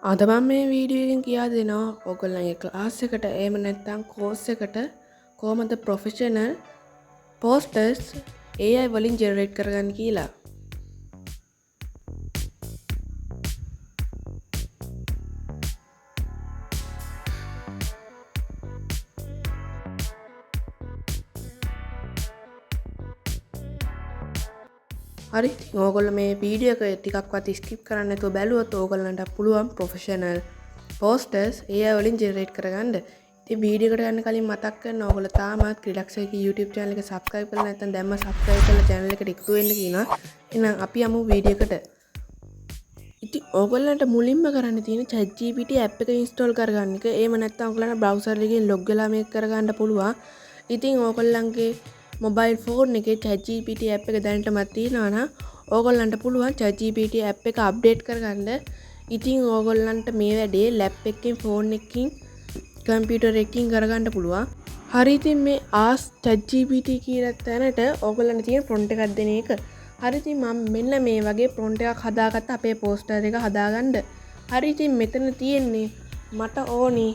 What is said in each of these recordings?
අද මම මේ වීඩියෝ එකෙන් කියා දෙනවා ඔයගොල්ලන්ගේ ක්ලාස් එකට එහෙම නැත්නම් කෝස් එකට කොහොමද ප්‍රොෆෙෂනල් පෝස්ටර්ස් AI වලින් ජෙනරේට් කරගන්න කියලා. හරි ඉතින් ඕගොල්ලෝ මේ වීඩියෝ එක ටිකක්වත් ස්කිප් කරන්න නැතුව බැලුවොත් ඕගොල්ලන්ට පුළුවන් ප්‍රොෆෙෂනල් පෝස්ටර්ස් AI වලින් ජෙනරේට් කරගන්න. ඉතින් වීඩියෝ එකට යන්න කලින් මතක් කරනවා ඔයගොල්ලෝ තාමත් ක්‍රීඩක්ෂයගේ YouTube channel එක subscribe කරලා නැත්නම් දැම්ම subscribe කරලා channel එකට එකතු වෙන්න කියනවා. එහෙනම් අපි යමු වීඩියෝ එකට. ඉතින් ඕගොල්ලන්ට මුලින්ම කරන්න තියෙන ChatGPT app එක install කරගන්න එක. එහෙම නැත්නම් ඔයගොල්ලන්ට browser එකෙන් log වෙලා මේක කරගන්න පුළුවන්. ඉතින් ඕගොල්ලන්ගේ mobile phone එකේ ChatGPT app එක දැනටමත් තියෙනවා නම් ඕගොල්ලන්ට පුළුවන් ChatGPT app එක update කරගන්න. ඉතින් ඕගොල්ලන්ට මේ වැඩේ lap එකකින් phone එකකින් computer එකකින් කරගන්න පුළුවන්. හරි ඉතින් මේ ask ChatGPT කියන තැනට ඕගොල්ලන්ට තියෙන prompt එකක් දෙන එක. හරි ඉතින් මම මෙන්න මේ වගේ prompt එකක් හදාගත්ත අපේ poster එක හදාගන්න. හරි ඉතින් මෙතන තියෙන්නේ මට ඕනි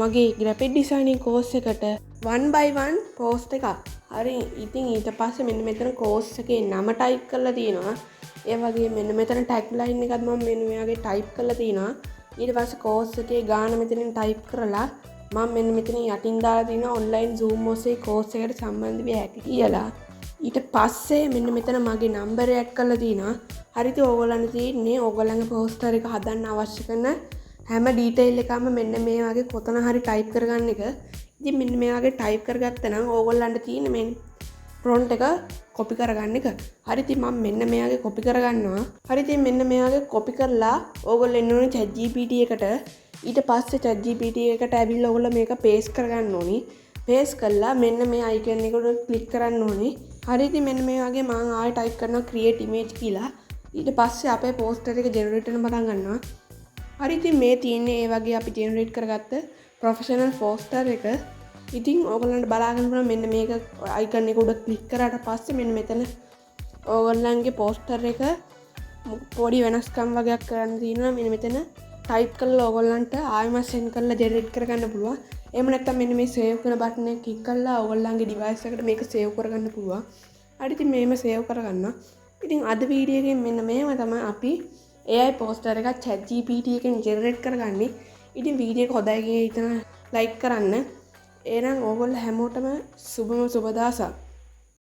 මගේ graphic designing course එකට 1 by 1 post එකක්. හරි ඉතින් ඊට පස්සේ මෙන්න මෙතන course එකේ නම type කරලා තියෙනවා. ඒ වගේ මෙන්න මෙතන tagline එකත් මම මෙන්න මෙයාගේ type කරලා තියෙනවා. ඊට පස්සේ course එකේ ගාන මෙතනින් type කරලා මම මෙන්න මෙතන යටින් දාලා තියෙනවා online zoom ඔස්සේ course එකට සම්බන්ධ වෙ හැකි කියලා. ඊට පස්සේ මෙන්න මෙතන මගේ නම්බර් ඇඩ් කරලා තියෙනවා. හරි ඉතින් ඕගොල්ලන්ට තියෙන්නේ ඕගොල්ලන්ගේ poster එක හදන්න අවශ්‍ය කරන හැම ඩීටේල් එකක්ම මෙන්න මේ වගේ කොතන හරි ටයිප් කරගන්න එක. ඉතින් මෙන්න මේ වගේ ටයිප් කරගත්තා නම් ඕගොල්ලන්ට තියෙන මේ prompt එක copy කරගන්න එක. හරි ඉතින් මම මෙන්න මේ වගේ copy කරගන්නවා. හරි ඉතින් මෙන්න මේ වගේ copy කරලා ඕගොල්ලෝ එන්න ඕනේ ChatGPT එකට. ඊට පස්සේ ChatGPT එකට ඇවිල්ලා ඕගොල්ලෝ මේක paste කරගන්න ඕනේ. paste කළා මෙන්න මේ icon එකට click කරන්න ඕනේ. හරි ඉතින් මෙන්න මේ වගේ මම ආයෙ type කරනවා create image කියලා. ඊට පස්සේ අපේ poster එක generate වෙන්න පටන් ගන්නවා. හරි ඉතින් මේ තියෙන්නේ ඒ වගේ අපි ජෙනරේට් කරගත්ත ප්‍රොෆෙෂනල් පෝස්ටර් එක. ඉතින් ඕගොල්ලන්ට බලාගන්න පුළුවන් මෙන්න මේක අයිකන් එක උඩ ක්ලික් කරාට පස්සේ මෙන්න මෙතන ඕගොල්ලන්ගේ පෝස්ටර් එක පොඩි වෙනස්කම් වගේක් කරන්න තියෙනවා. මෙන්න මෙතන ටයිප් කරලා ඕගොල්ලන්ට ආයෙමත් සෙන්ඩ් කරලා ජෙනරේට් කරගන්න පුළුවන්. එහෙම නැත්නම් මෙන්න මේ සේව් කරන බටන් එක ක්ලික් කරලා ඕගොල්ලන්ගේ ඩිවයිස් එකට මේක සේව් කරගන්න පුළුවන්. හරි ඉතින් මේම සේව් කරගන්නවා. ඉතින් අද වීඩියෝ එකෙන් මෙන්න මේව තමයි අපි AI poster එකක් ChatGPT එකෙන් ජෙනරේට් කරගන්නේ. ඉතින් වීඩියෝ එක හොඳයි කියලා හිතන ලයික් කරන්න. එහෙනම් ඕගොල්ලෝ හැමෝටම සුබම සුබ දවසක්.